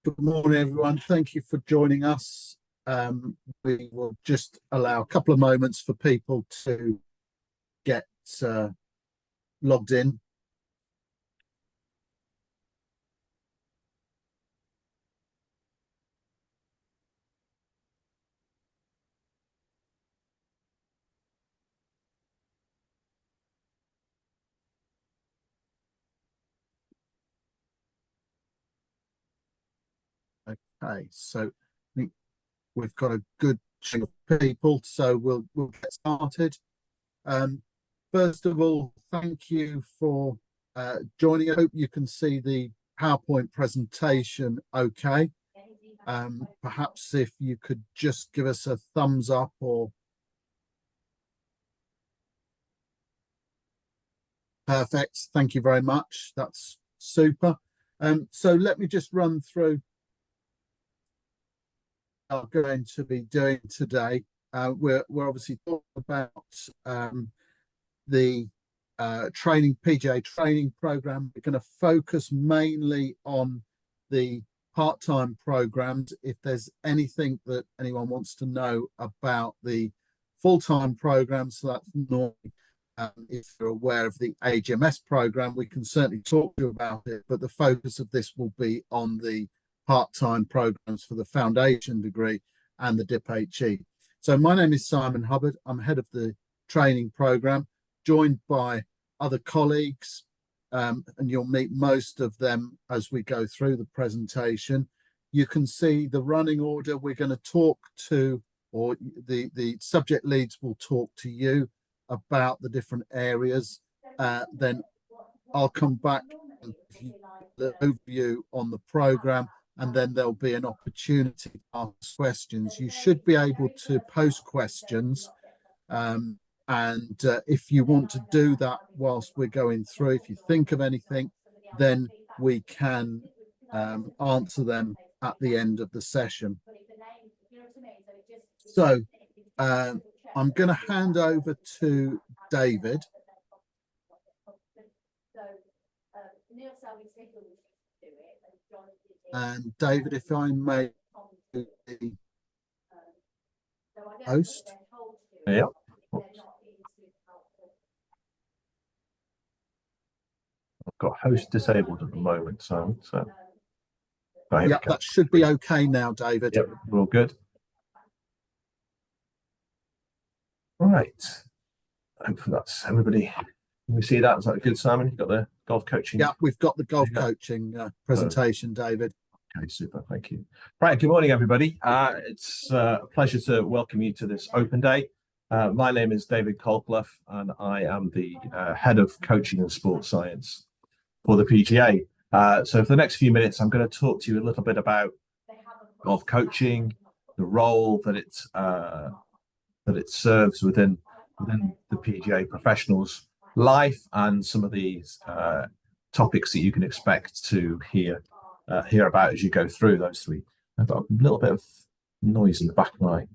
Good morning, everyone. Thank you for joining us. We will just allow a couple of moments for people to get logged in. Okay, so I think we've got a good chunk of people, so we'll get started. First of all, thank you for joining. I hope you can see the PowerPoint presentation okay. Perhaps if you could just give us a thumbs up or perfect. Thank you very much. That's super. So let me just run through what we're going to be doing today. We're obviously talking about the PGA training program. We're going to focus mainly on the part-time programs. If there's anything that anyone wants to know about the full-time programs, so that's normally if you're aware of the AGMS program, we can certainly talk to you about it, but the focus of this will be on the part-time programs for the foundation degree and the DIP-HE. So my name is Simon Hubbard. I'm head of the training program, joined by other colleagues, and you'll meet most of them as we go through the presentation. You can see the running order. We're going to talk to, or the subject leads will talk to you about the different areas. Then I'll come back and give you the overview on the program, and then there'll be an opportunity to ask questions. You should be able to post questions, and if you want to do that whilst we're going through, if you think of anything, then we can answer them at the end of the session. So I'm going to hand over to David. And David, if I may be the host. Yeah. I've got host disabled at the moment, so yeah, that should be okay now, David. Yep, we're all good. All right. Hopefully that's everybody. Can we see that? Is that good, Simon? You've got the golf coaching? Yeah, we've got the golf coaching presentation, David. Okay, super. Thank you. Right. Good morning, everybody. It's a pleasure to welcome you to this open day. My name is David Colclough, and I am the head of coaching and sports science for the PGA. So for the next few minutes, I'm going to talk to you a little bit about golf coaching, the role that it serves within the PGA professionals' life, and some of these topics that you can expect to hear about as you go through those three. I've got a little bit of noise in the back of my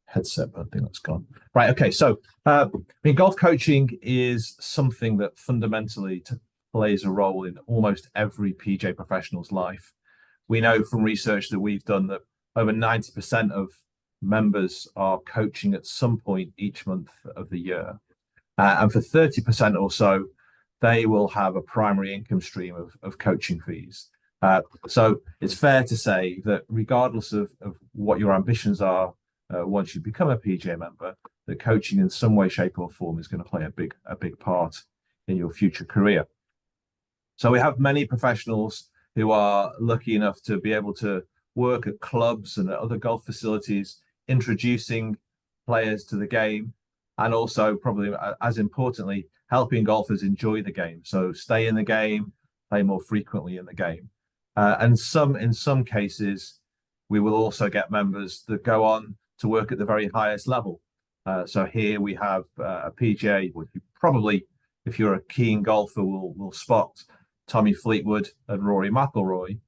headset, but I think that's gone. Right, okay, so golf coaching is something that fundamentally plays a role in almost every PGA professional's life. We know from research that we've done that over 90% of members are coaching at some point each month of the year. And for 30% or so, they will have a primary income stream of coaching fees. So it's fair to say that regardless of what your ambitions are, once you become a PGA member, that coaching in some way, shape or form is going to play a big part in your future career. So we have many professionals who are lucky enough to be able to work at clubs and at other golf facilities, introducing players to the game, and also probably as importantly, helping golfers enjoy the game. So stay in the game, play more frequently in the game. And in some cases, we will also get members that go on to work at the very highest level. So here we have a PGA, which you probably, if you're a keen golfer, will spot Tommy Fleetwood and Rory McIlroy.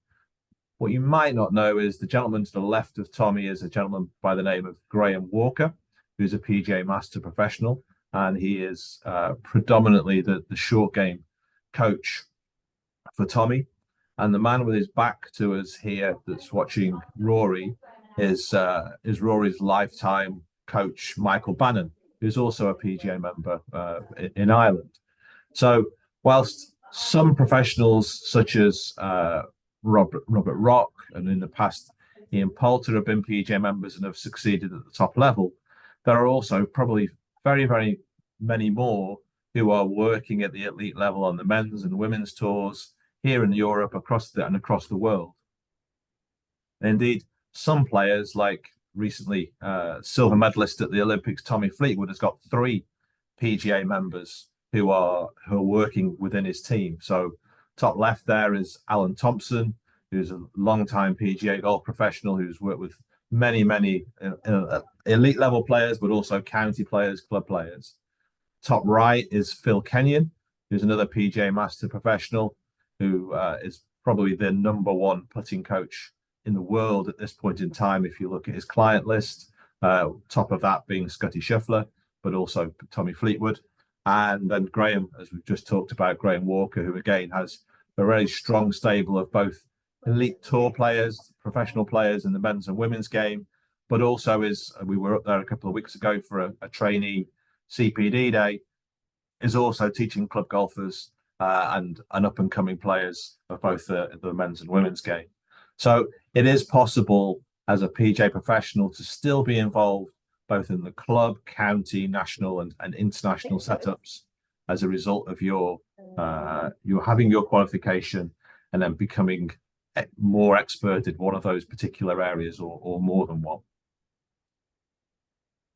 What you might not know is the gentleman to the left of Tommy is a gentleman by the name of Graham Walker, who's a PGA Master Professional, and he is predominantly the short game coach for Tommy. And the man with his back to us here that's watching Rory is Rory's lifetime coach, Michael Bannon, who's also a PGA member in Ireland. So whilst some professionals such as Robert Rock and in the past Ian Poulter have been PGA members and have succeeded at the top level, there are also probably very, very many more who are working at the elite level on the men's and women's tours here in Europe, across the world. And indeed, some players, like recently silver medalist at the Olympics, Tommy Fleetwood, has got 3 PGA members who are working within his team. So top left there is Alan Thompson, who's a long-time PGA golf professional who's worked with many elite level players, but also county players, club players. Top right is Phil Kenyon, who's another PGA Master professional who is probably the #1 putting coach in the world at this point in time if you look at his client list. Top of that being Scotty Scheffler, but also Tommy Fleetwood. And then Graham, as we've just talked about, Graham Walker, who again has a very strong stable of both elite tour players, professional players in the men's and women's game, but also we were up there a couple of weeks ago for a trainee CPD day, is also teaching club golfers and up and coming players of both the men's and women's game. So it is possible as a PGA professional to still be involved both in the club, county, national and international setups as a result of your having your qualification and then becoming more expert in one of those particular areas or more than one.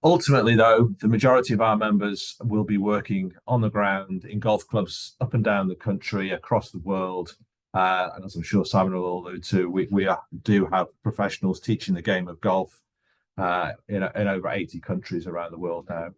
Ultimately, though, the majority of our members will be working on the ground in golf clubs up and down the country, across the world. And as I'm sure Simon will allude to, we do have professionals teaching the game of golf in over 80 countries around the world now.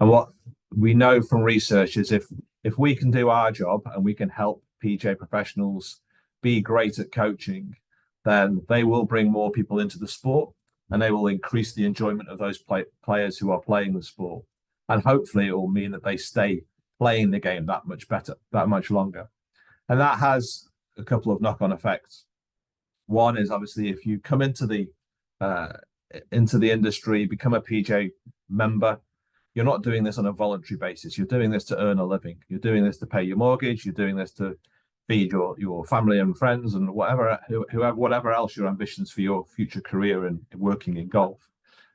And what we know from research is if we can do our job and we can help PGA professionals be great at coaching, then they will bring more people into the sport and they will increase the enjoyment of those players who are playing the sport. And hopefully it will mean that they stay playing the game that much better, that much longer. And that has a couple of knock-on effects. One is obviously if you come into the industry, become a PGA member, you're not doing this on a voluntary basis. You're doing this to earn a living. You're doing this to pay your mortgage. You're doing this to feed your family and friends and whatever else your ambitions for your future career in working in golf.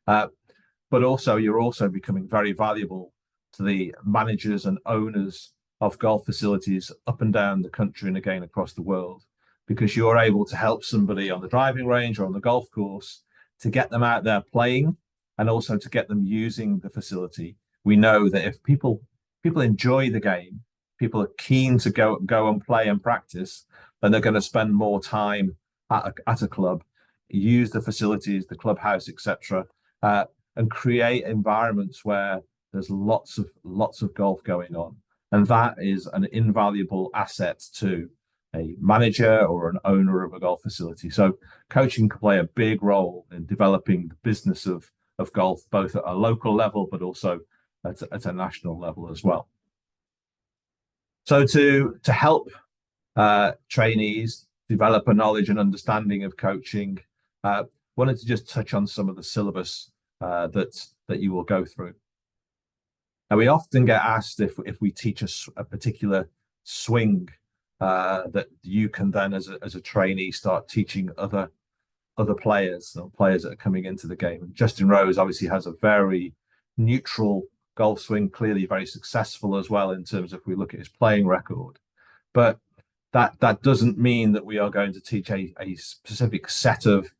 But also you're also becoming very valuable to the managers and owners of golf facilities up and down the country and again across the world, because you're able to help somebody on the driving range or on the golf course to get them out there playing and also to get them using the facility. We know that if people enjoy the game, people are keen to go and play and practice, then they're going to spend more time at a club, use the facilities, the clubhouse, etc., and create environments where there's lots of golf going on. And that is an invaluable asset to a manager or an owner of a golf facility. So coaching can play a big role in developing the business of golf, both at a local level, but also at a national level as well. So to help trainees develop a knowledge and understanding of coaching, wanted to just touch on some of the syllabus that you will go through. Now, we often get asked if we teach a particular swing that you can then, as a trainee, start teaching other players or players that are coming into the game. And Justin Rose obviously has a very neutral golf swing, clearly very successful as well in terms of if we look at his playing record. But that doesn't mean that we are going to teach a specific set of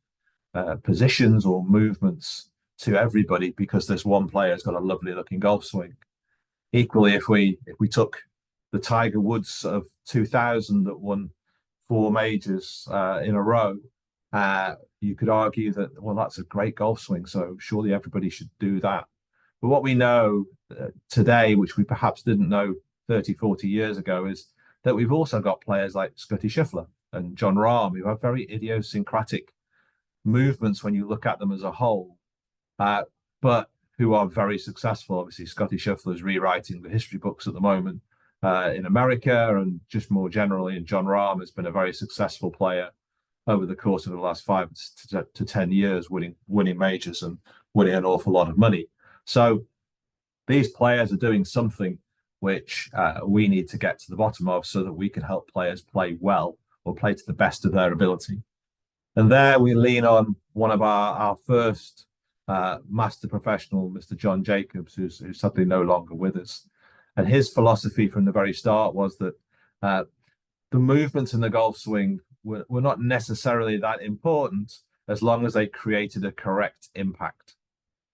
positions or movements to everybody because this one player has got a lovely looking golf swing. Equally, if we took the Tiger Woods of 2000 that won 4 majors in a row, you could argue that, well, that's a great golf swing, so surely everybody should do that. But what we know today, which we perhaps didn't know 30, 40 years ago, is that we've also got players like Scotty Scheffler and Jon Rahm who have very idiosyncratic movements when you look at them as a whole, but who are very successful. Obviously, Scotty Scheffler is rewriting the history books at the moment in America, and just more generally, and John Rahm has been a very successful player over the course of the last 5 to 10 years, winning majors and winning an awful lot of money. So these players are doing something which we need to get to the bottom of, so that we can help players play well or play to the best of their ability. And there we lean on one of our first master professional, Mr. John Jacobs, who's sadly no longer with us. And his philosophy from the very start was that the movements in the golf swing were not necessarily that important as long as they created a correct impact.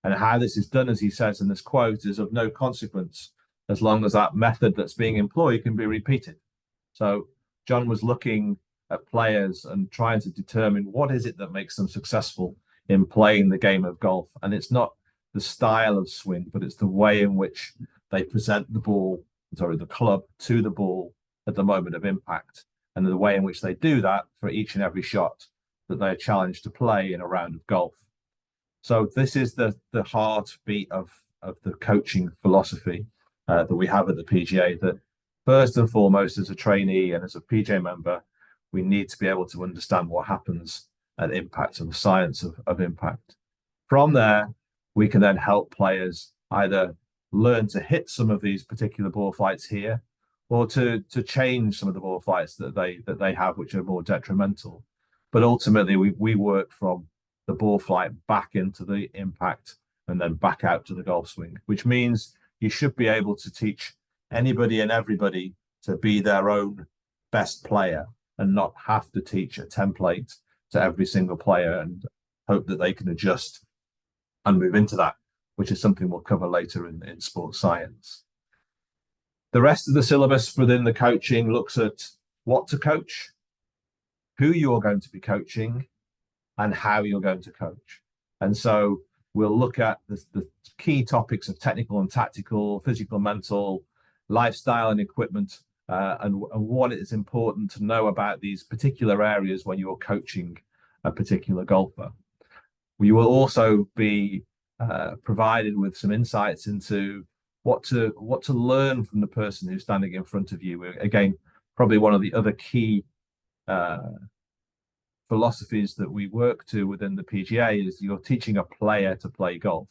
And how this is done, as he says in this quote, is of no consequence as long as that method that's being employed can be repeated. So John was looking at players and trying to determine what is it that makes them successful in playing the game of golf. And it's not the style of swing, but it's the way in which they present the club to the ball at the moment of impact, and the way in which they do that for each and every shot that they are challenged to play in a round of golf. So this is the heartbeat of the coaching philosophy that we have at the PGA, that first and foremost, as a trainee and as a PGA member, we need to be able to understand what happens at impact and the science of impact. From there, we can then help players either learn to hit some of these particular ball flights here, or to change some of the ball flights that they have, which are more detrimental. But ultimately, we work from the ball flight back into the impact and then back out to the golf swing, which means you should be able to teach anybody and everybody to be their own best player and not have to teach a template to every single player and hope that they can adjust and move into that, which is something we'll cover later in sports science. The rest of the syllabus within the coaching looks at what to coach, who you're going to be coaching, and how you're going to coach. And so we'll look at the key topics of technical and tactical, physical, mental, lifestyle and equipment, and what it is important to know about these particular areas when you're coaching a particular golfer. We will also be provided with some insights into what to learn from the person who's standing in front of you. Again, probably one of the other key philosophies that we work to within the PGA is you're teaching a player to play golf.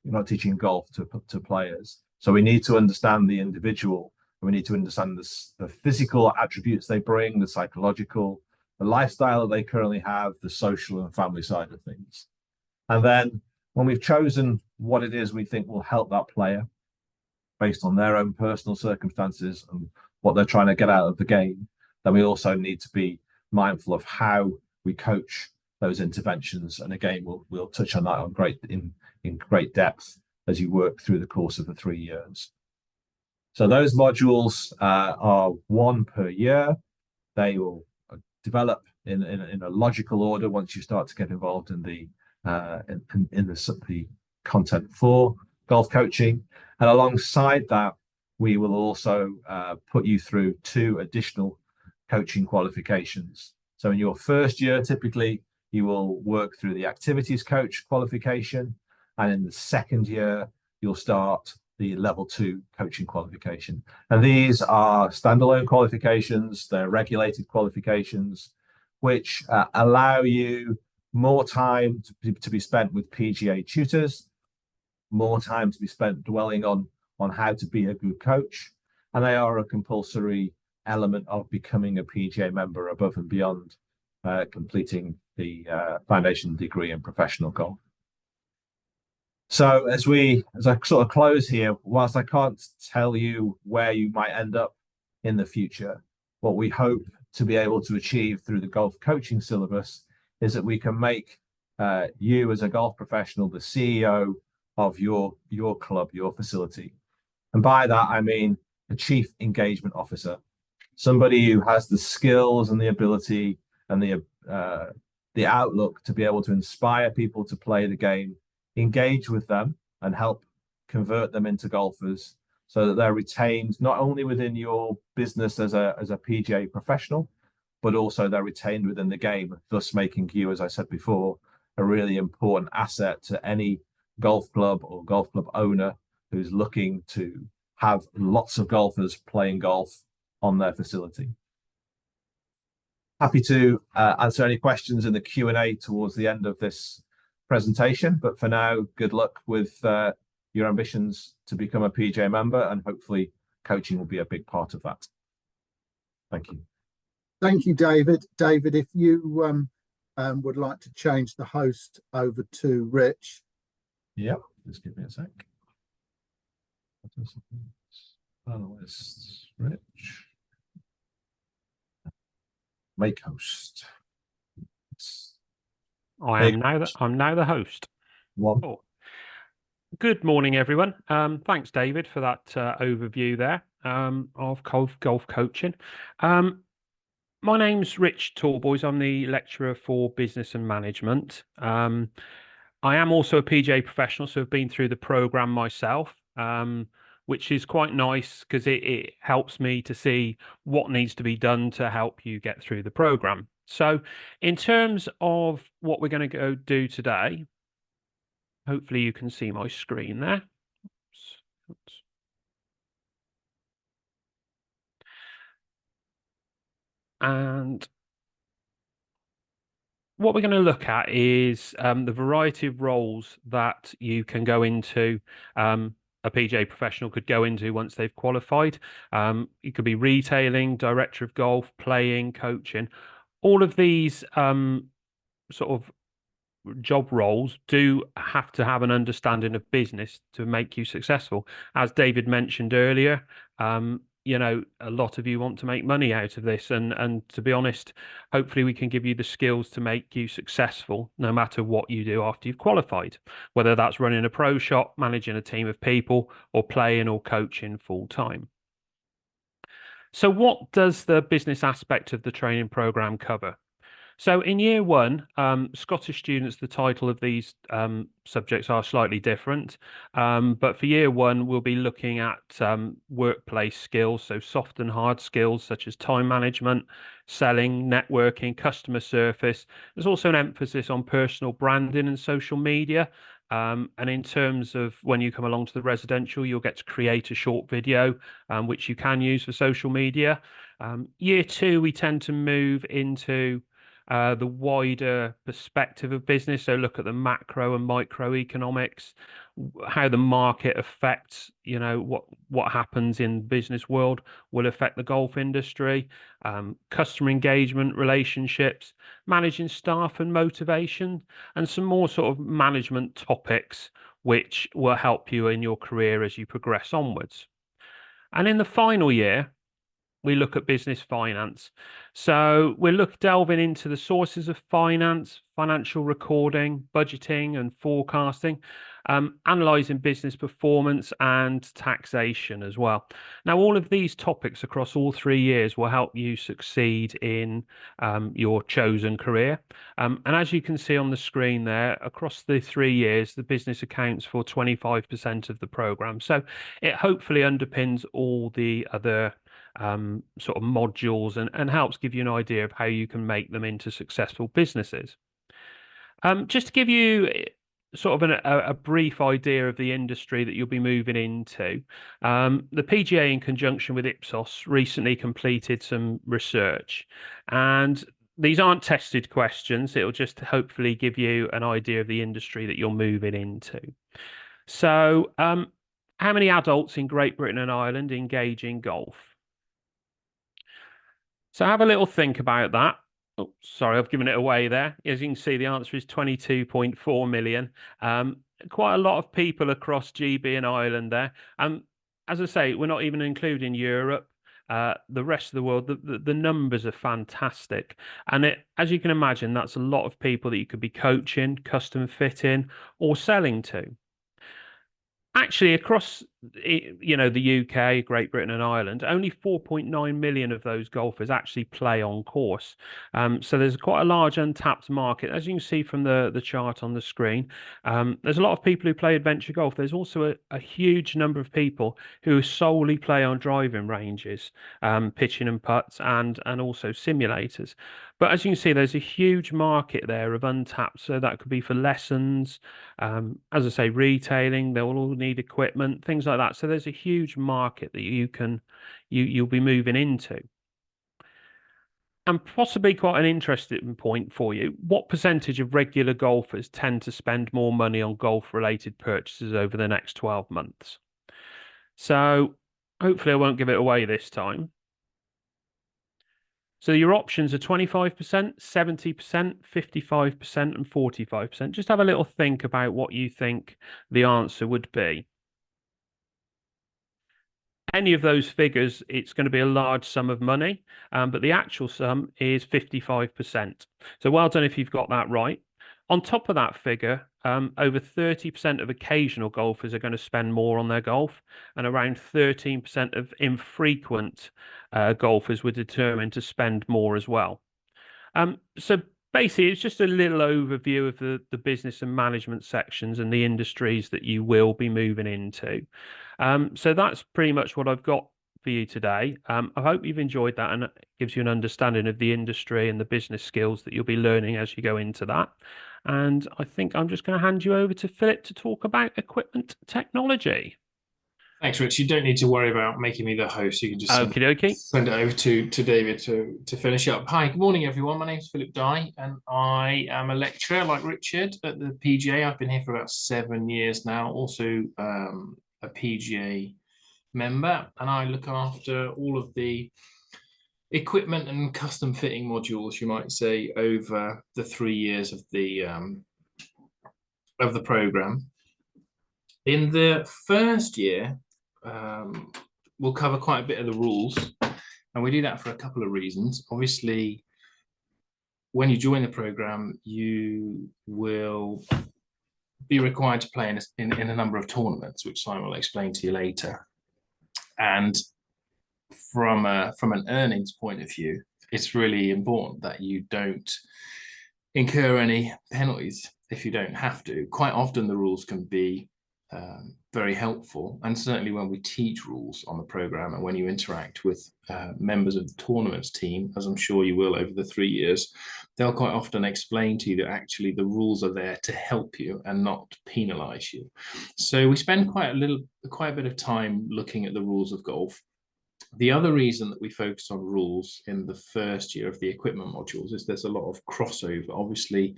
You're not teaching golf to players. So we need to understand the individual. We need to understand the physical attributes they bring, the psychological, the lifestyle that they currently have, the social and family side of things. And then when we've chosen what it is we think will help that player based on their own personal circumstances and what they're trying to get out of the game, then we also need to be mindful of how we coach those interventions. And again, we'll touch on that in great depth as you work through the course of the 3 years. So those modules are one per year. They will develop in a logical order once you start to get involved in the content for golf coaching. And alongside that, we will also put you through 2 additional coaching qualifications. So in your first year, typically, you will work through the activities coach qualification. And in the second year, you'll start the level 2 coaching qualification. And these are standalone qualifications. They're regulated qualifications, which allow you more time to be spent with PGA tutors, more time to be spent dwelling on how to be a good coach. And they are a compulsory element of becoming a PGA member above and beyond completing the foundation degree in professional golf. So as I sort of close here, whilst I can't tell you where you might end up in the future, what we hope to be able to achieve through the golf coaching syllabus is that we can make you as a golf professional the CEO of your club, your facility. And by that, I mean a chief engagement officer, somebody who has the skills and the ability and the outlook to be able to inspire people to play the game, engage with them and help convert them into golfers so that they're retained not only within your business as a PGA professional, but also they're retained within the game, thus making you, as I said before, a really important asset to any golf club or golf club owner who's looking to have lots of golfers playing golf on their facility. Happy to answer any questions in the Q&A towards the end of this presentation, but for now, good luck with your ambitions to become a PGA member, and hopefully coaching will be a big part of that. Thank you. Thank you, David. David, if you would like to change the host over to Rich. Yep, just give me a sec. Panelists, Rich. Make host. I'm now the host. One. Oh. Good morning, everyone. Thanks, David, for that overview there of golf coaching. My name's Rich Talboys. I'm the lecturer for business and management. I am also a PGA professional, so I've been through the program myself, which is quite nice because it helps me to see what needs to be done to help you get through the program. So in terms of what we're going to go do today, hopefully you can see my screen there. Oops. And what we're going to look at is the variety of roles that you can go into, a PGA professional could go into once they've qualified. It could be retailing, director of golf, playing, coaching. All of these sort of job roles do have to have an understanding of business to make you successful. As David mentioned earlier, you know, a lot of you want to make money out of this, and to be honest, hopefully we can give you the skills to make you successful no matter what you do after you've qualified, whether that's running a pro shop, managing a team of people, or playing or coaching full time. So what does the business aspect of the training program cover? So in year one, Scottish students, the title of these subjects are slightly different. But for year one, we'll be looking at workplace skills, so soft and hard skills such as time management, selling, networking, customer service. There's also an emphasis on personal branding and social media. And in terms of when you come along to the residential, you'll get to create a short video, which you can use for social media. Year two, we tend to move into the wider perspective of business. So look at the macro and microeconomics, how the market affects, you know, what happens in the business world will affect the golf industry, customer engagement, relationships, managing staff and motivation, and some more sort of management topics which will help you in your career as you progress onwards. And in the final year, we look at business finance. So we're delving into the sources of finance, financial recording, budgeting and forecasting, analysing business performance and taxation as well. Now, all of these topics across all 3 years will help you succeed in your chosen career. And as you can see on the screen there, across the 3 years, the business accounts for 25% of the programme. So it hopefully underpins all the other sort of modules and helps give you an idea of how you can make them into successful businesses. Just to give you sort of a brief idea of the industry that you'll be moving into, the PGA in conjunction with Ipsos recently completed some research, and these aren't tested questions. It'll just hopefully give you an idea of the industry that you're moving into. So how many adults in Great Britain and Ireland engage in golf? So have a little think about that. Oh, sorry, I've given it away there. As you can see, the answer is 22.4 million. Quite a lot of people across GB and Ireland there. As I say, we're not even including Europe. The rest of the world, the numbers are fantastic. And as you can imagine, that's a lot of people that you could be coaching, custom fitting, or selling to. Actually, across you know, the UK, Great Britain and Ireland, only 4.9 million of those golfers actually play on course. So there's quite a large untapped market. As you can see from the chart on the screen, there's a lot of people who play adventure golf. There's also a huge number of people who solely play on driving ranges, pitching and putts, and also simulators. But as you can see, there's a huge market there of untapped. So that could be for lessons, as I say, retailing. They'll all need equipment, things like like that. So there's a huge market that you'll be moving into. And possibly quite an interesting point for you. What percentage of regular golfers tend to spend more money on golf-related purchases over the next 12 months? So hopefully I won't give it away this time. So your options are 25%, 70%, 55%, and 45%. Just have a little think about what you think the answer would be. Any of those figures, it's going to be a large sum of money, but the actual sum is 55%. So well done if you've got that right. On top of that figure, over 30% of occasional golfers are going to spend more on their golf, and around 13% of infrequent golfers were determined to spend more as well. So basically, it's just a little overview of the business and management sections and the industries that you will be moving into. So that's pretty much what I've got for you today. I hope you've enjoyed that, and it gives you an understanding of the industry and the business skills that you'll be learning as you go into that. And I think I'm just going to hand you over to Philip to talk about equipment technology. Thanks, Rich. You don't need to worry about making me the host. You can just send it over to David to finish up. Hi, good morning, everyone. My name is Philip Dye, and I am a lecturer, like Richard, at the PGA. I've been here for about 7 years now, also a PGA member, and I look after all of the equipment and custom fitting modules, you might say, over the 3 years of the program. In the first year, we'll cover quite a bit of the rules, and we do that for a couple of reasons. Obviously, when you join the program, you will be required to play in a number of tournaments, which Simon will explain to you later. And from an earnings point of view, it's really important that you don't incur any penalties if you don't have to. Quite often the rules can be very helpful, and certainly when we teach rules on the program and when you interact with members of the tournaments team, as I'm sure you will over the 3 years, they'll quite often explain to you that actually the rules are there to help you and not penalize you. So we spend quite a bit of time looking at the rules of golf. The other reason that we focus on rules in the first year of the equipment modules is there's a lot of crossover. Obviously,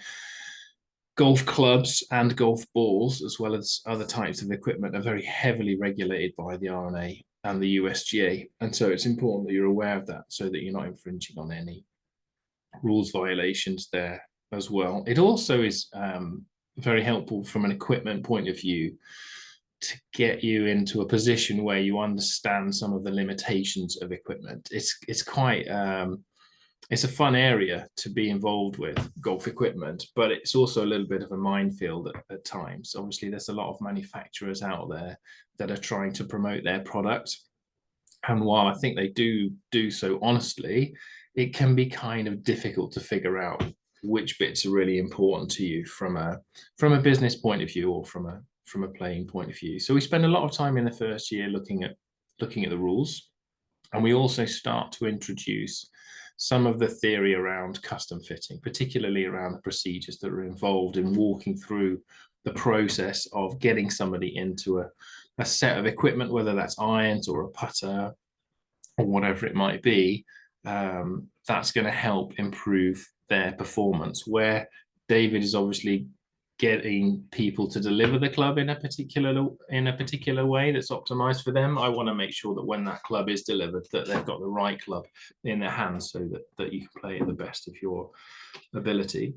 golf clubs and golf balls, as well as other types of equipment, are very heavily regulated by the R&A and the USGA. And so it's important that you're aware of that so that you're not infringing on any rules violations there as well. It also is very helpful from an equipment point of view to get you into a position where you understand some of the limitations of equipment. It's quite it's a fun area to be involved with, golf equipment, but it's also a little bit of a minefield at times. Obviously, there's a lot of manufacturers out there that are trying to promote their product, and while I think they do so honestly, it can be kind of difficult to figure out which bits are really important to you from a business point of view or from a playing point of view. So we spend a lot of time in the first year looking at the rules, and we also start to introduce some of the theory around custom fitting, particularly around the procedures that are involved in walking through the process of getting somebody into a set of equipment, whether that's irons or a putter or whatever it might be. That's going to help improve their performance, where David is obviously getting people to deliver the club in a particular way that's optimized for them. I want to make sure that when that club is delivered, that they've got the right club in their hands so that you can play at the best of your ability.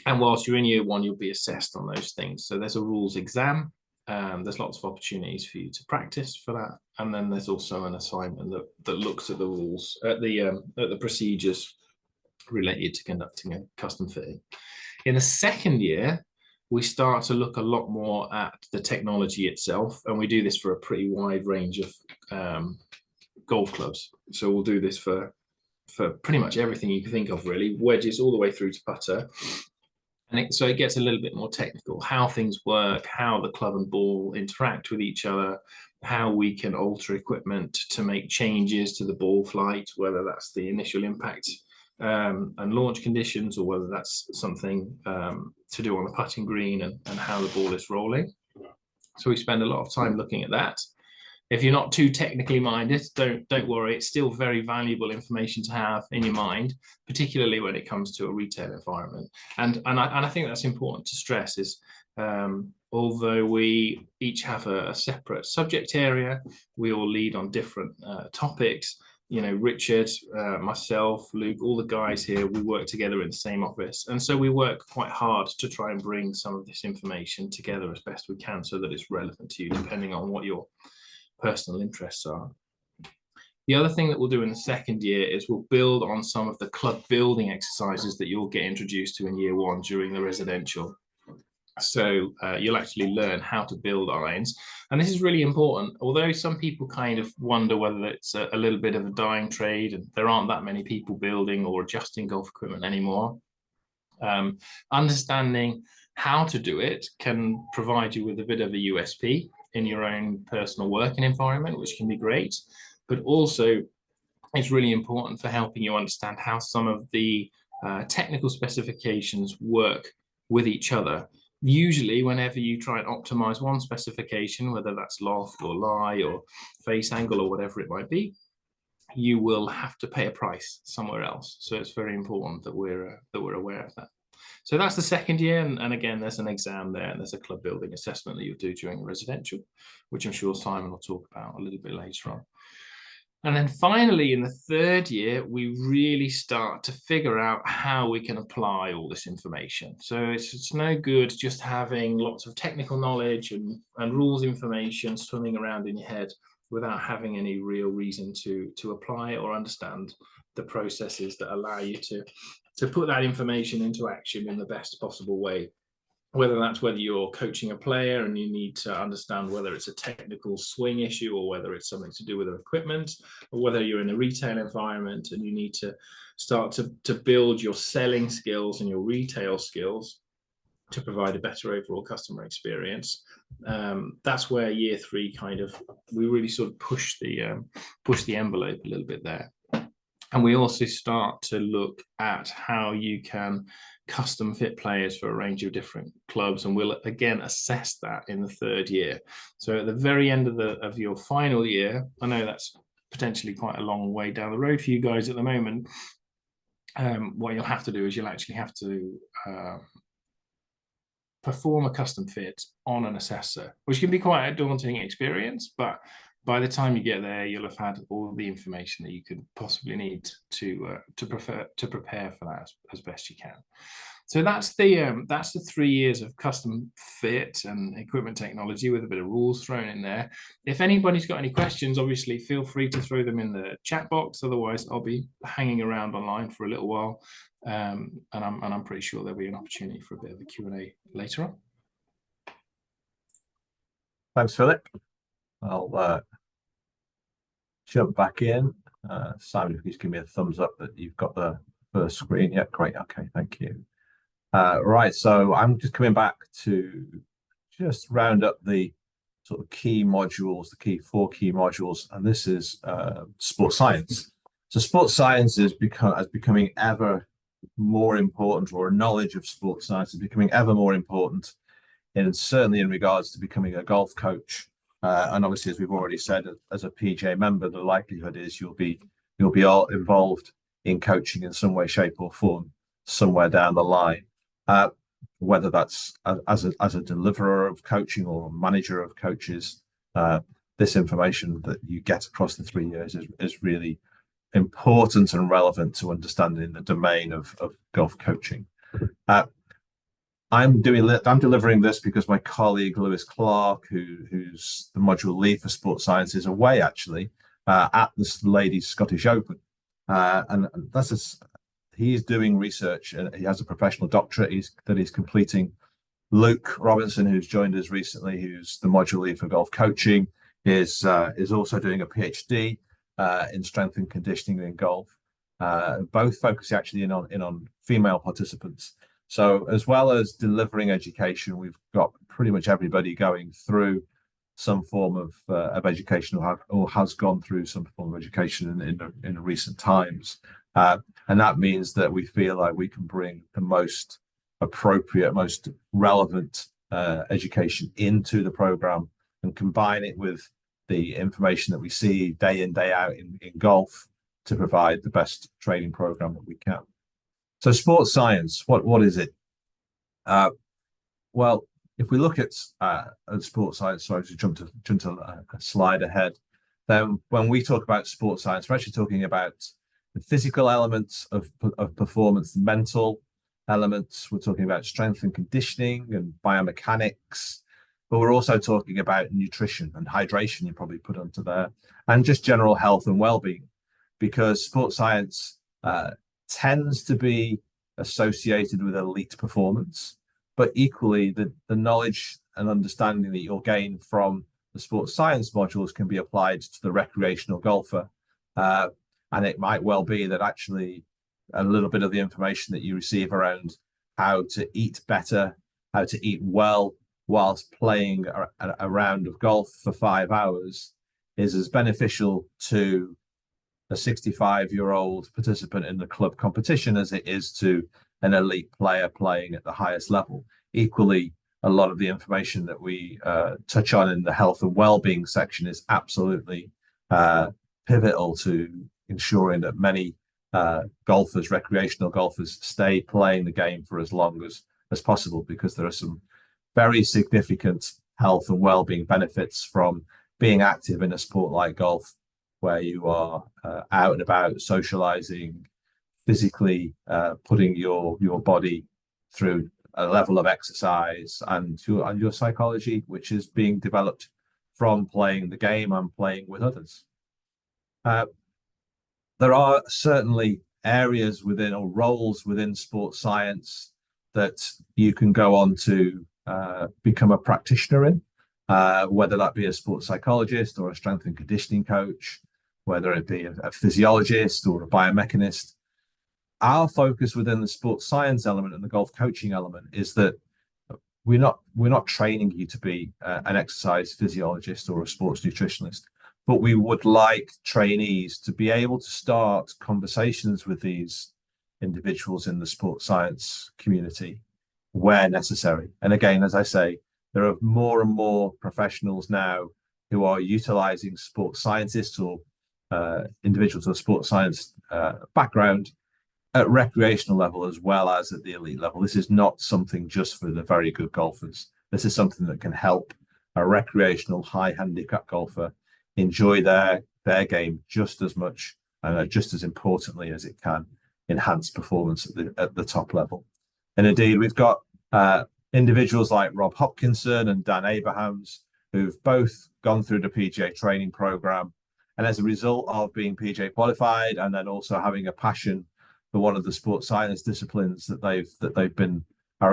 And whilst you're in year one, you'll be assessed on those things. So there's a rules exam. There's lots of opportunities for you to practice for that, and then there's also an assignment that looks at the rules, at the procedures related to conducting a custom fitting. In the second year, we start to look a lot more at the technology itself, and we do this for a pretty wide range of golf clubs. So we'll do this for pretty much everything you can think of, really, wedges all the way through to putter. And so it gets a little bit more technical, how things work, how the club and ball interact with each other, how we can alter equipment to make changes to the ball flight, whether that's the initial impact and launch conditions, or whether that's something to do on the putting green and how the ball is rolling. So we spend a lot of time looking at that. If you're not too technically minded, don't worry. It's still very valuable information to have in your mind, particularly when it comes to a retail environment. And I think that's important to stress is, although we each have a separate subject area, we all lead on different topics. You know, Richard, myself, Luke, all the guys here, we work together in the same office. And so we work quite hard to try and bring some of this information together as best we can so that it's relevant to you, depending on what your personal interests are. The other thing that we'll do in the second year is we'll build on some of the club building exercises that you'll get introduced to in year one during the residential. So you'll actually learn how to build irons. And this is really important. Although some people kind of wonder whether it's a little bit of a dying trade and there aren't that many people building or adjusting golf equipment anymore, understanding how to do it can provide you with a bit of a USP in your own personal working environment, which can be great. But also it's really important for helping you understand how some of the technical specifications work with each other. Usually whenever you try and optimize one specification, whether that's loft or lie or face angle or whatever it might be, you will have to pay a price somewhere else. So it's very important that we're aware of that. So that's the second year, and again, there's an exam there, and there's a club building assessment that you'll do during the residential, which I'm sure Simon will talk about a little bit later on. And then finally, in the third year, we really start to figure out how we can apply all this information. So it's no good just having lots of technical knowledge and rules information swimming around in your head without having any real reason to apply it or understand the processes that allow you to put that information into action in the best possible way. Whether that's whether you're coaching a player and you need to understand whether it's a technical swing issue or whether it's something to do with their equipment, or whether you're in a retail environment and you need to start to build your selling skills and your retail skills to provide a better overall customer experience. That's where year three we really sort of push the envelope a little bit there. And we also start to look at how you can custom fit players for a range of different clubs, and we'll again assess that in the third year. So at the very end of your final year, I know that's potentially quite a long way down the road for you guys at the moment. What you'll have to do is you'll actually have to perform a custom fit on an assessor, which can be quite a daunting experience, but by the time you get there, you'll have had all the information that you could possibly need to prepare for that as best you can. So that's the 3 years of custom fit and equipment technology with a bit of rules thrown in there. If anybody's got any questions, obviously feel free to throw them in the chat box. Otherwise, I'll be hanging around online for a little while, and I'm pretty sure there'll be an opportunity for a bit of a Q&A later on. Thanks, Philip. I'll jump back in. Simon, if you just give me a thumbs up that you've got the first screen. Yeah, great. Okay, thank you. Right, so I'm just coming back to just round up the sort of key modules, the 4 key modules, and this is sports science. So sports science is becoming ever more important, or knowledge of sports science is becoming ever more important, and certainly in regards to becoming a golf coach. And obviously, as we've already said, as a PGA member, the likelihood is you'll be all involved in coaching in some way, shape, or form somewhere down the line. Whether that's as a deliverer of coaching or manager of coaches, this information that you get across the 3 years is really important and relevant to understanding the domain of golf coaching. I'm delivering this because my colleague Lewis Clark, who's the module lead for sports science, is away actually at this Ladies Scottish Open, and he's doing research, and he has a professional doctorate that he's completing. Luke Robinson, who's joined us recently, who's the module lead for golf coaching, is also doing a PhD in strength and conditioning in golf. Both focus actually in on female participants. So as well as delivering education, we've got pretty much everybody going through some form of education or has gone through some form of education in recent times. And that means that we feel like we can bring the most appropriate, most relevant education into the program and combine it with the information that we see day in, day out in golf to provide the best training program that we can. So sports science, what is it? Well, if we look at sports science, sorry to jump to a slide ahead, then when we talk about sports science, we're actually talking about the physical elements of performance, the mental elements. We're talking about strength and conditioning and biomechanics, but we're also talking about nutrition and hydration, you probably put onto there, and just general health and well-being, because sports science tends to be associated with elite performance, but equally the knowledge and understanding that you'll gain from the sports science modules can be applied to the recreational golfer. And it might well be that actually a little bit of the information that you receive around how to eat better, how to eat well whilst playing a round of golf for 5 hours is as beneficial to a 65-year-old participant in the club competition as it is to an elite player playing at the highest level. Equally, a lot of the information that we touch on in the health and well-being section is absolutely pivotal to ensuring that many golfers, recreational golfers, stay playing the game for as long as possible, because there are some very significant health and well-being benefits from being active in a sport like golf, where you are out and about, socializing, physically putting your body through a level of exercise, and your psychology, which is being developed from playing the game and playing with others. There are certainly areas within, or roles within sports science that you can go on to become a practitioner in, whether that be a sports psychologist or a strength and conditioning coach, whether it be a physiologist or a biomechanist. Our focus within the sports science element and the golf coaching element is that we're not training you to be an exercise physiologist or a sports nutritionist, but we would like trainees to be able to start conversations with these individuals in the sports science community where necessary. And again, as I say, there are more and more professionals now who are utilizing sports scientists or individuals with a sports science background at recreational level as well as at the elite level. This is not something just for the very good golfers. This is something that can help a recreational high handicap golfer enjoy their game just as much and just as importantly as it can enhance performance at the top level. And indeed, we've got individuals like Rob Hopkinson and Dan Abrahams, who've both gone through the PGA training program. And as a result of being PGA qualified and then also having a passion for one of the sports science disciplines that they've been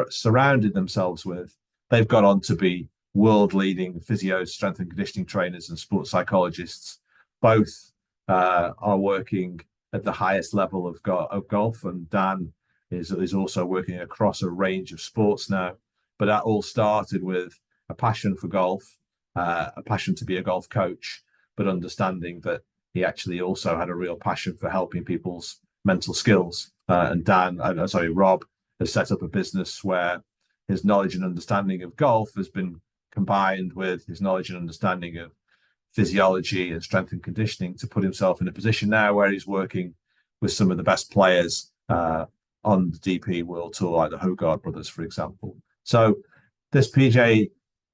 surrounded themselves with, they've gone on to be world-leading physios, strength and conditioning trainers, and sports psychologists. Both are working at the highest level of golf, and Dan is also working across a range of sports now. But that all started with a passion for golf, a passion to be a golf coach, but understanding that he actually also had a real passion for helping people's mental skills. And Rob has set up a business where his knowledge and understanding of golf has been combined with his knowledge and understanding of physiology and strength and conditioning to put himself in a position now where he's working with some of the best players on the DP World Tour, like the Hogard brothers, for example. So this PGA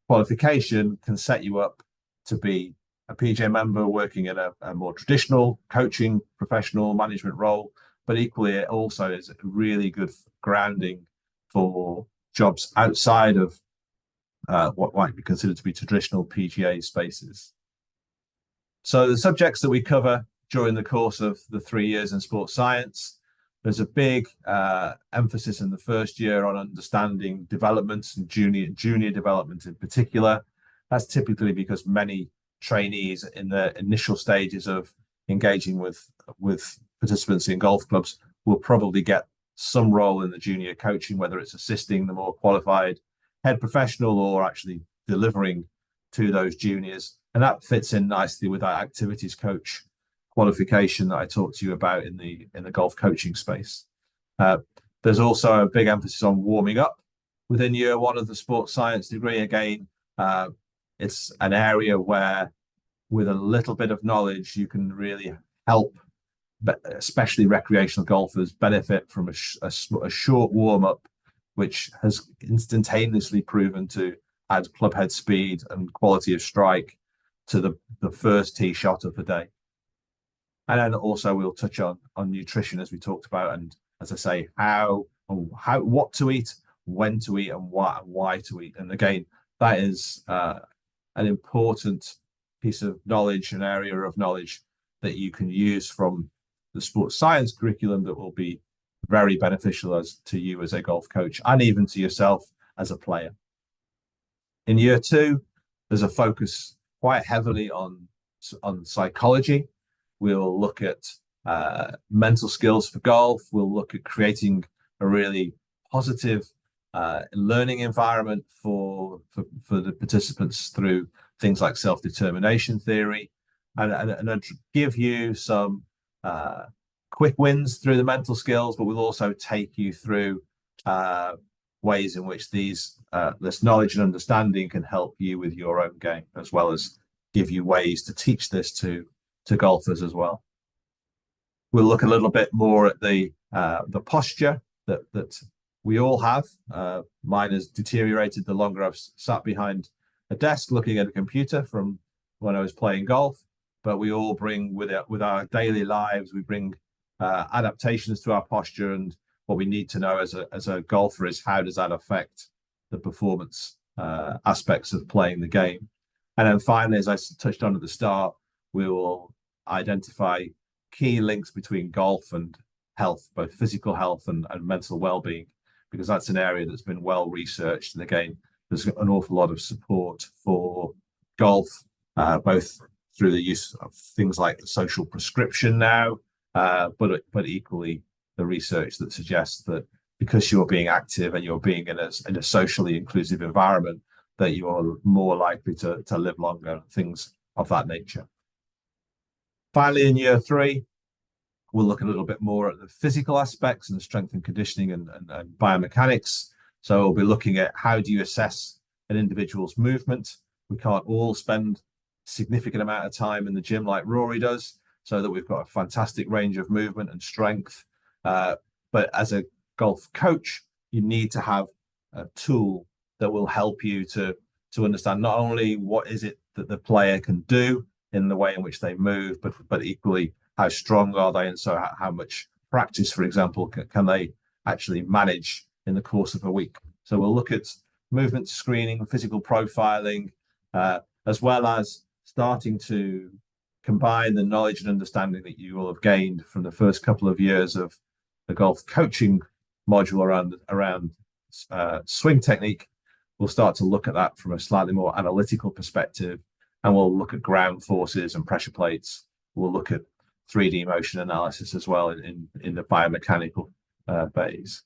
qualification can set you up to be a PGA member working in a more traditional coaching, professional management role, but equally it also is really good grounding for jobs outside of what might be considered to be traditional PGA spaces. So the subjects that we cover during the course of the 3 years in sports science, there's a big emphasis in the first year on understanding development and junior development in particular. That's typically because many trainees in the initial stages of engaging with participants in golf clubs will probably get some role in the junior coaching, whether it's assisting the more qualified head professional or actually delivering to those juniors. And that fits in nicely with our activities coach qualification that I talked to you about in the golf coaching space. There's also a big emphasis on warming up within year one of the sports science degree. Again, it's an area where with a little bit of knowledge, you can really help, especially recreational golfers, benefit from a short warm-up, which has instantaneously proven to add club head speed and quality of strike to the first tee shot of the day. And then also we'll touch on nutrition, as we talked about, and as I say, what to eat, when to eat, and why to eat. And again, that is an important piece of knowledge, an area of knowledge that you can use from the sports science curriculum that will be very beneficial to you as a golf coach, and even to yourself as a player. In year two, there's a focus quite heavily on psychology. We'll look at mental skills for golf. We'll look at creating a really positive learning environment for the participants through things like self-determination theory, and give you some quick wins through the mental skills, but we'll also take you through ways in which this knowledge and understanding can help you with your own game, as well as give you ways to teach this to golfers as well. We'll look a little bit more at the posture that we all have. Mine has deteriorated the longer I've sat behind a desk looking at a computer from when I was playing golf. But we all bring with our daily lives, we bring adaptations to our posture, and what we need to know as a golfer is how does that affect the performance aspects of playing the game. And then finally, as I touched on at the start, we will identify key links between golf and health, both physical health and mental well-being, because that's an area that's been well researched. And again, there's an awful lot of support for golf, both through the use of things like the social prescription now, but equally the research that suggests that because you're being active and you're being in a socially inclusive environment, that you are more likely to live longer, things of that nature. Finally, in year three, we'll look a little bit more at the physical aspects and strength and conditioning and biomechanics. So we'll be looking at how do you assess an individual's movement. We can't all spend a significant amount of time in the gym like Rory does, so that we've got a fantastic range of movement and strength. But as a golf coach, you need to have a tool that will help you to understand not only what is it that the player can do in the way in which they move, but equally how strong are they, and so how much practice, for example, can they actually manage in the course of a week. So we'll look at movement screening, physical profiling, as well as starting to combine the knowledge and understanding that you will have gained from the first couple of years of the golf coaching module around swing technique. We'll start to look at that from a slightly more analytical perspective, and we'll look at ground forces and pressure plates. We'll look at 3D motion analysis as well in the biomechanical phase.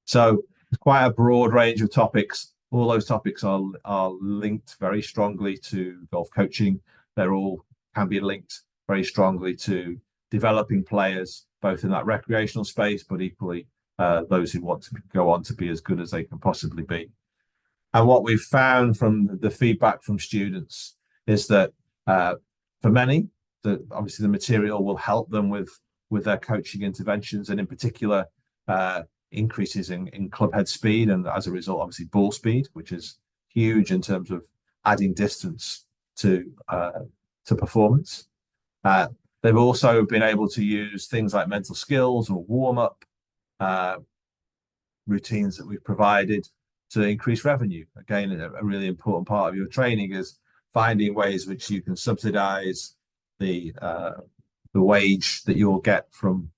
So it's quite a broad range of topics. All those topics are linked very strongly to golf coaching. They're all can be linked very strongly to developing players, both in that recreational space, but equally those who want to go on to be as good as they can possibly be. And what we've found from the feedback from students is that for many, obviously the material will help them with their coaching interventions, and in particular increases in club head speed, and as a result, obviously ball speed, which is huge in terms of adding distance to performance. They've also been able to use things like mental skills or warm-up routines that we've provided to increase revenue. Again, a really important part of your training is finding ways which you can subsidize the wage that you'll get from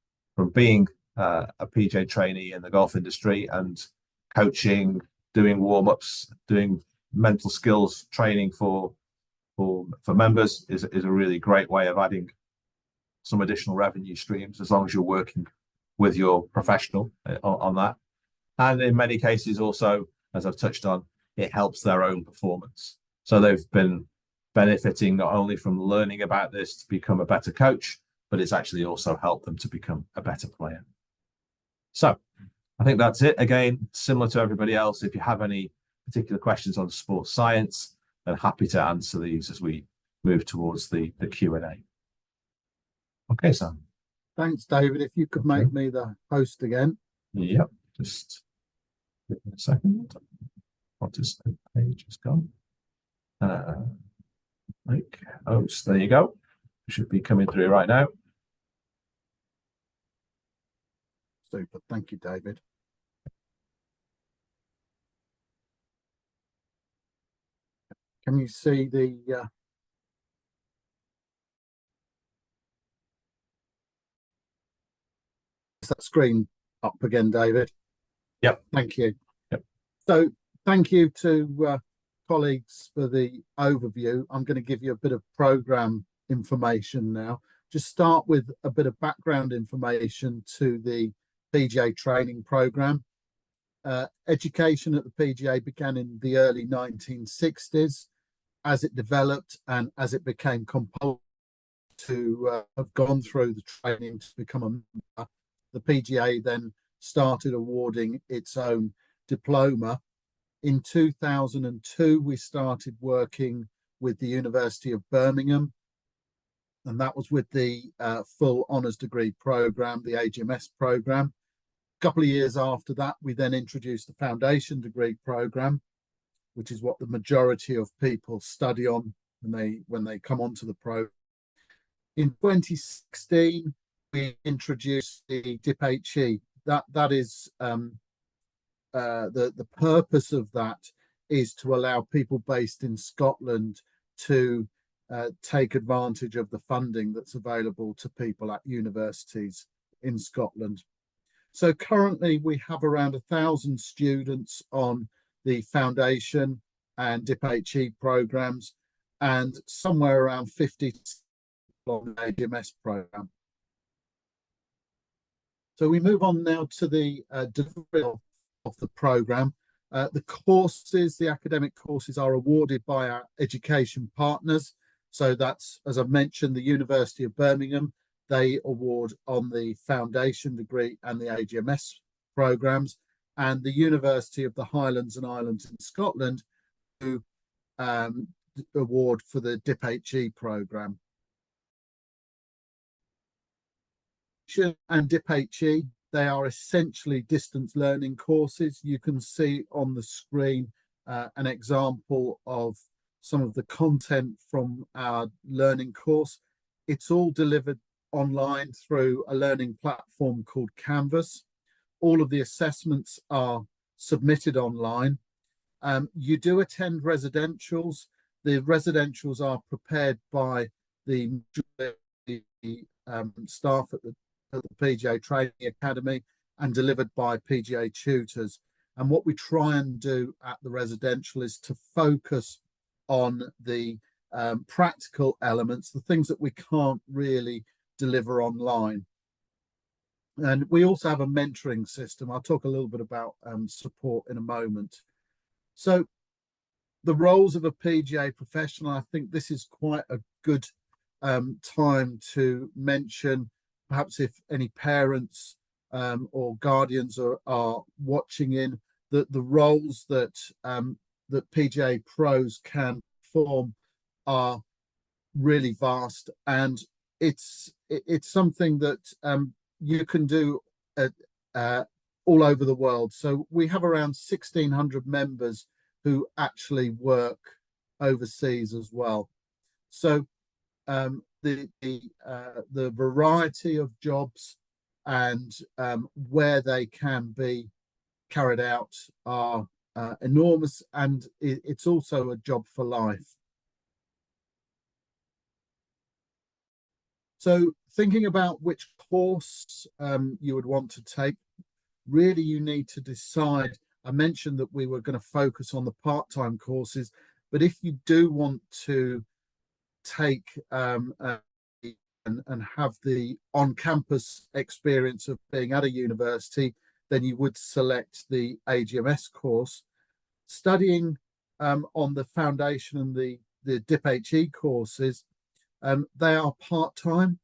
being a PGA trainee in the golf industry, and coaching, doing warm-ups, doing mental skills training for members is a really great way of adding some additional revenue streams, as long as you're working with your professional on that. And in many cases also, as I've touched on, it helps their own performance. So they've been benefiting not only from learning about this to become a better coach, but it's actually also helped them to become a better player. So I think that's it. Again, similar to everybody else, if you have any particular questions on sports science, then happy to answer these as we move towards the Q&A. Okay, Sam. Thanks, David. If you could make me the host again. Yep, just give me a second. Participant page is gone. Like host, there you go. Should be coming through right now. Super. Thank you, David. Can you see the is that screen up again, David? Yep. Thank you. Yep. So thank you to colleagues for the overview. I'm going to give you a bit of program information now. Just start with a bit of background information to the PGA training program. Education at the PGA began in the early 1960s. As it developed and as it became compulsory to have gone through the training to become a member, the PGA then started awarding its own diploma. In 2002, we started working with the University of Birmingham, and that was with the full honours degree program, the AGMS program. A couple of years after that, we then introduced the foundation degree program, which is what the majority of people study on when they come onto the program. In 2016, we introduced the DIP-HE. That is the purpose of that is to allow people based in Scotland to take advantage of the funding that's available to people at universities in Scotland. So currently we have around 1,000 students on the foundation and DIP-HE programs, and somewhere around 50 on the AGMS program. So we move on now to the delivery of the program. The academic courses are awarded by our education partners. So that's, as I've mentioned, the University of Birmingham. They award on the foundation degree and the AGMS programs, and the University of the Highlands and Islands in Scotland, who award for the DIP-HE program. And DIP-HE, they are essentially distance learning courses. You can see on the screen an example of some of the content from our learning course. It's all delivered online through a learning platform called Canvas. All of the assessments are submitted online. You do attend residentials. The residentials are prepared by the staff at the PGA Training Academy and delivered by PGA tutors. And what we try and do at the residential is to focus on the practical elements, the things that we can't really deliver online. And we also have a mentoring system. I'll talk a little bit about support in a moment. So the roles of a PGA professional, I think this is quite a good time to mention, perhaps if any parents or guardians are watching in, that the roles that that PGA pros can perform are really vast, and it's something that you can do all over the world. So we have around 1,600 members who actually work overseas as well. So the variety of jobs and where they can be carried out are enormous, and it's also a job for life. So thinking about which course you would want to take, really you need to decide. I mentioned that we were going to focus on the part-time courses, but if you do want to take and have the on-campus experience of being at a university, then you would select the AGMS course. Studying on the foundation and the DIP-HE courses, they are part-time.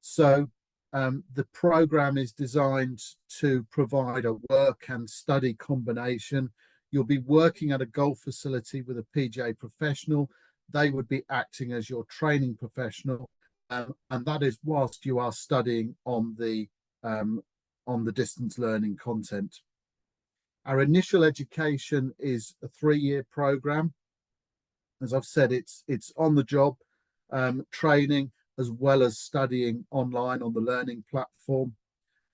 So the program is designed to provide a work and study combination. You'll be working at a golf facility with a PGA professional. They would be acting as your training professional, and that is whilst you are studying on the distance learning content. Our initial education is a 3-year program. As I've said, it's on the job training as well as studying online on the learning platform.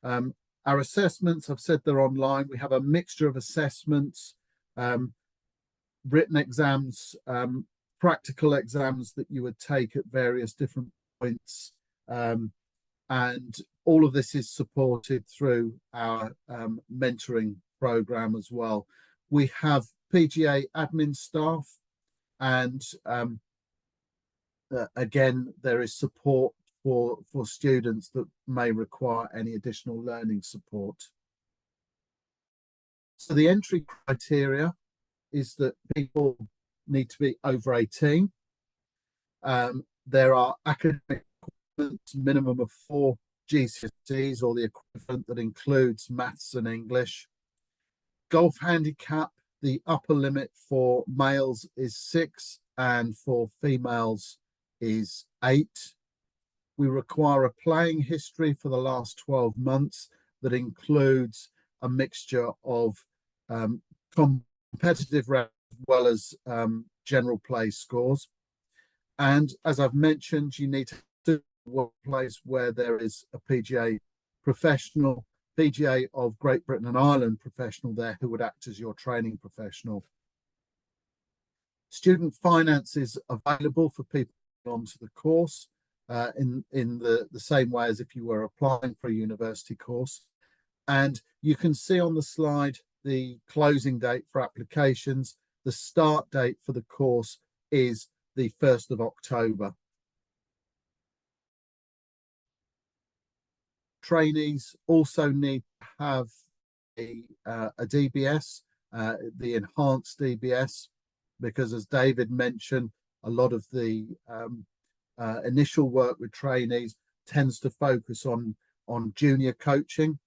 Our assessments, I've said they're online. We have a mixture of assessments, written exams, practical exams that you would take at various different points. And all of this is supported through our mentoring program as well. We have PGA admin staff, and again, there is support for students that may require any additional learning support. So the entry criteria is that people need to be over 18. There are academic requirements, minimum of 4 GCSEs or the equivalent that includes maths and English. Golf handicap, the upper limit for males is 6 and for females is 8. We require a playing history for the last 12 months that includes a mixture of competitive rounds as well as general play scores. And as I've mentioned, you need to do a workplace where there is a PGA professional, PGA of Great Britain and Ireland professional there who would act as your training professional. Student finance is available for people onto the course in the same way as if you were applying for a university course. And you can see on the slide the closing date for applications. The start date for the course is the 1st of October. Trainees also need to have a DBS, the enhanced DBS, because as David mentioned, a lot of the initial work with trainees tends to focus on junior coaching.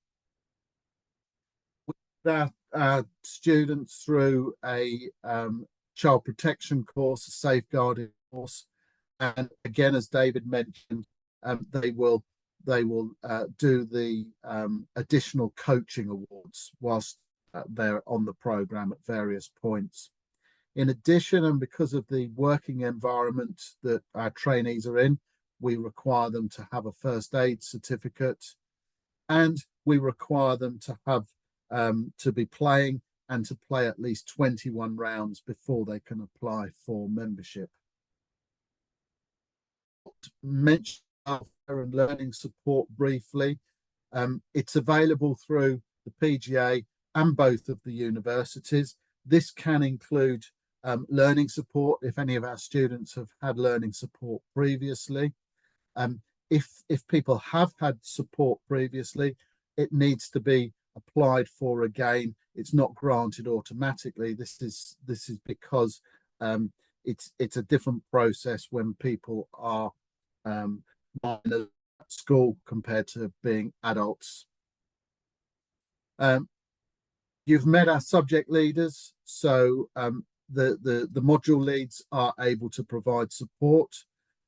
We put our students through a child protection course, a safeguarding course, and again, as David mentioned, they will do the additional coaching awards whilst they're on the program at various points. In addition, and because of the working environment that our trainees are in, we require them to have a first aid certificate, and we require them to have to be playing and to play at least 21 rounds before they can apply for membership. Mention and learning support briefly. It's available through the PGA and both of the universities. This can include learning support if any of our students have had learning support previously. If people have had support previously, it needs to be applied for again. It's not granted automatically. This is because it's a different process when people are minors at school compared to being adults. You've met our subject leaders, so the module leads are able to provide support.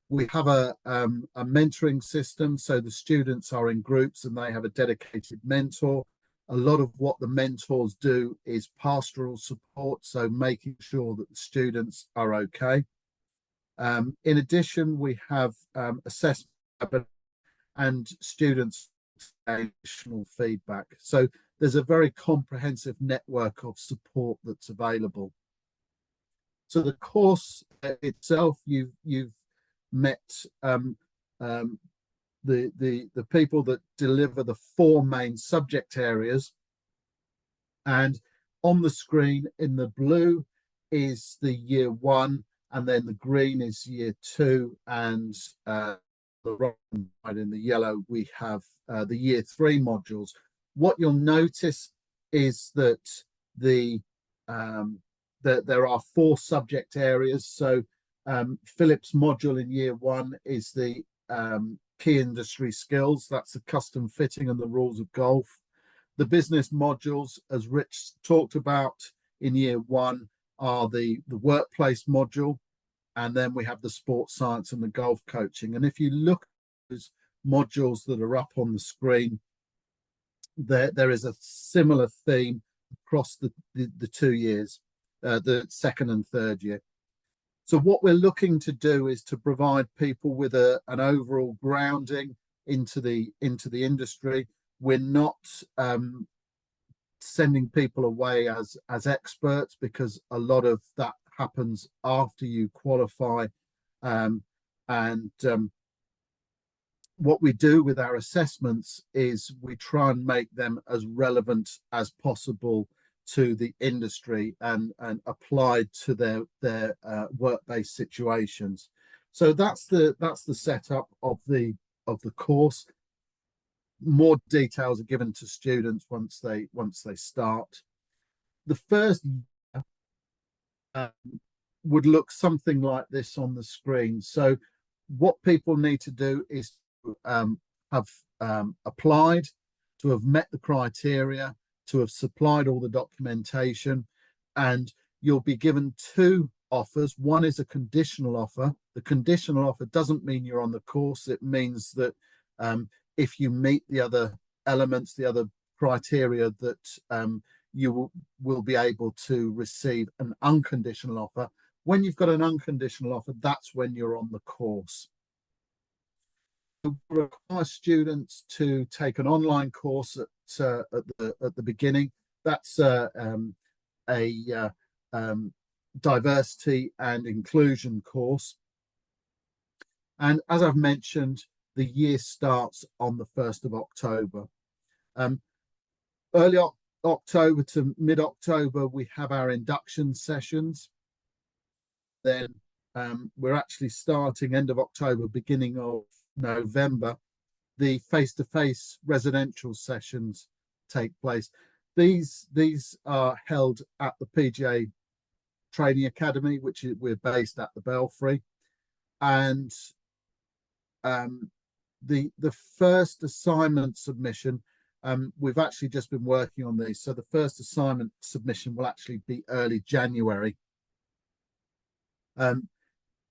We have a mentoring system, so the students are in groups and they have a dedicated mentor. A lot of what the mentors do is pastoral support, so making sure that the students are okay. In addition, we have assessment and students additional feedback. So there's a very comprehensive network of support that's available. So the course itself, you've met the people that deliver the 4 main subject areas, and on the screen in the blue is the year 1, and then the green is year 2, and the right in the yellow we have the year 3 modules. What you'll notice is that there are 4 subject areas. So Philip's module in year 1 is the key industry skills. That's the custom fitting and the rules of golf. The business modules, as Rich talked about in year one, are the workplace module. And then we have the sports science and the golf coaching. And if you look at those modules that are up on the screen, there is a similar theme across the 2 years, the second and third year. So what we're looking to do is to provide people with an overall grounding into the industry. We're not sending people away as experts, because a lot of that happens after you qualify. What we do with our assessments is we try and make them as relevant as possible to the industry and applied to their work-based situations. So that's the setup of the course. More details are given to students once they start. The first year would look something like this on the screen. So what people need to do is have applied, to have met the criteria, to have supplied all the documentation, and you'll be given 2 offers. One is a conditional offer. The conditional offer doesn't mean you're on the course. It means that if you meet the other elements, the other criteria, that you will be able to receive an unconditional offer. When you've got an unconditional offer, that's when you're on the course. We require students to take an online course at the beginning. That's a diversity and inclusion course. And as I've mentioned, the year starts on the 1st of October. Early October to mid-October, we have our induction sessions. Then we're actually starting end of October, beginning of November, the face-to-face residential sessions take place. These are held at the PGA Training Academy, which we're based at the Belfry. And the first assignment submission, we've actually just been working on these. So the first assignment submission will actually be early January.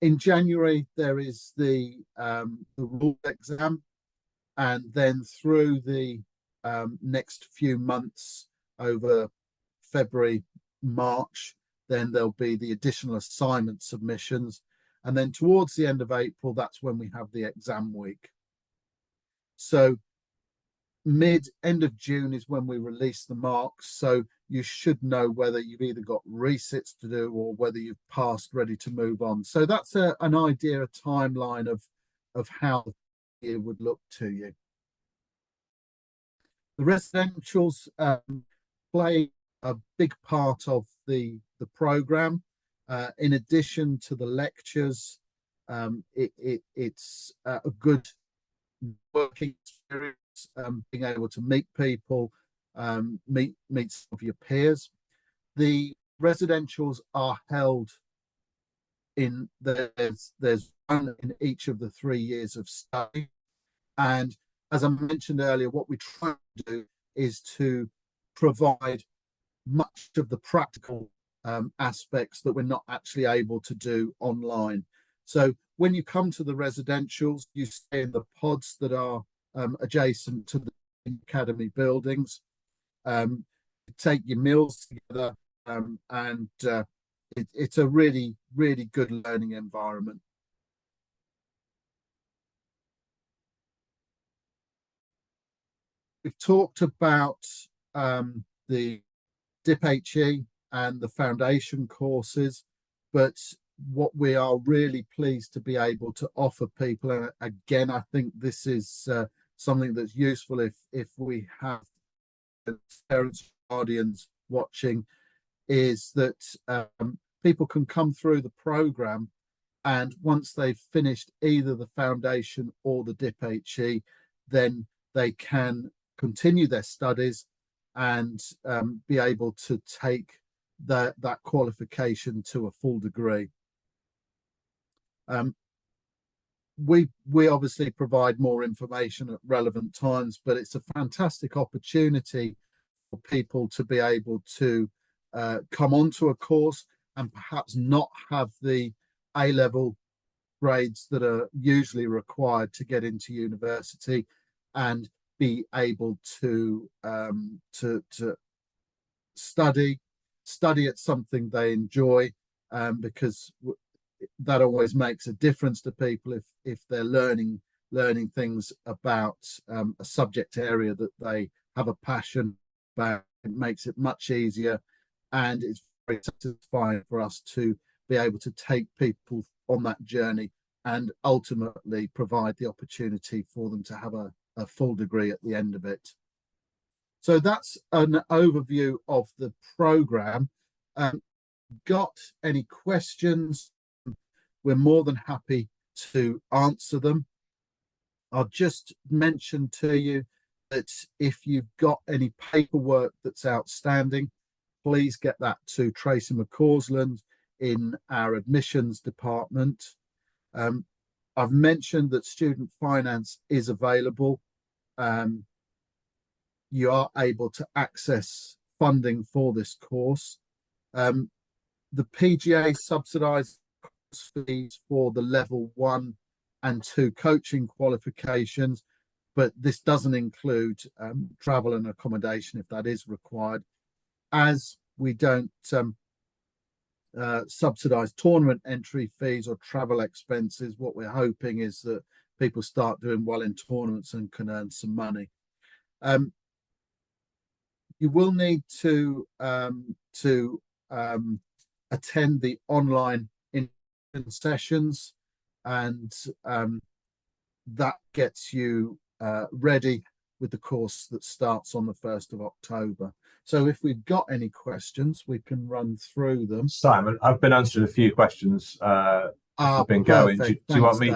In January, there is the rule exam, and then through the next few months over February, March, then there'll be the additional assignment submissions. And then towards the end of April, that's when we have the exam week. So end of June is when we release the marks. So you should know whether you've either got resits to do or whether you've passed, ready to move on. So that's an idea, a timeline of how the year would look to you. The residentials play a big part of the program. In addition to the lectures, it's a good working experience, being able to meet people, meet some of your peers. The residentials are held in there's one in each of the 3 years of study. And as I mentioned earlier, what we try to do is to provide much of the practical aspects that we're not actually able to do online. So when you come to the residentials, you stay in the pods that are adjacent to the academy buildings. Take your meals together, and it's a really, really good learning environment. We've talked about the DIP-HE and the foundation courses, but what we are really pleased to be able to offer people, and again, I think this is something that's useful if we have parents, guardians watching, is that people can come through the program, and once they've finished either the foundation or the DIP-HE, then they can continue their studies and be able to take that qualification to a full degree. we obviously provide more information at relevant times, but it's a fantastic opportunity for people to be able to come onto a course and perhaps not have the A-level grades that are usually required to get into university, and be able to study at something they enjoy, because that always makes a difference to people if they're learning things about a subject area that they have a passion about. It makes it much easier, and it's very satisfying for us to be able to take people on that journey and ultimately provide the opportunity for them to have a full degree at the end of it. So that's an overview of the program. Got any questions? We're more than happy to answer them. I'll just mention to you that if you've got any paperwork that's outstanding, please get that to Tracy McCausland in our admissions department. I've mentioned that student finance is available. You are able to access funding for this course. The PGA subsidised fees for the level 1 and 2 coaching qualifications, but this doesn't include travel and accommodation if that is required. As we don't subsidise tournament entry fees or travel expenses, what we're hoping is that people start doing well in tournaments and can earn some money. You will need to attend the online sessions, and that gets you ready with the course that starts on the 1st of October. So if we've got any questions, we can run through them. Simon, I've been answering a few questions I've been going. Do you want me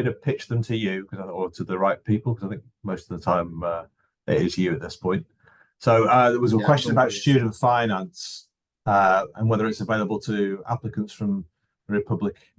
to pitch them to you, or to the right people? Because I think most of the time it is you at this point. So there was a question about student finance and whether it's available to applicants from the Republic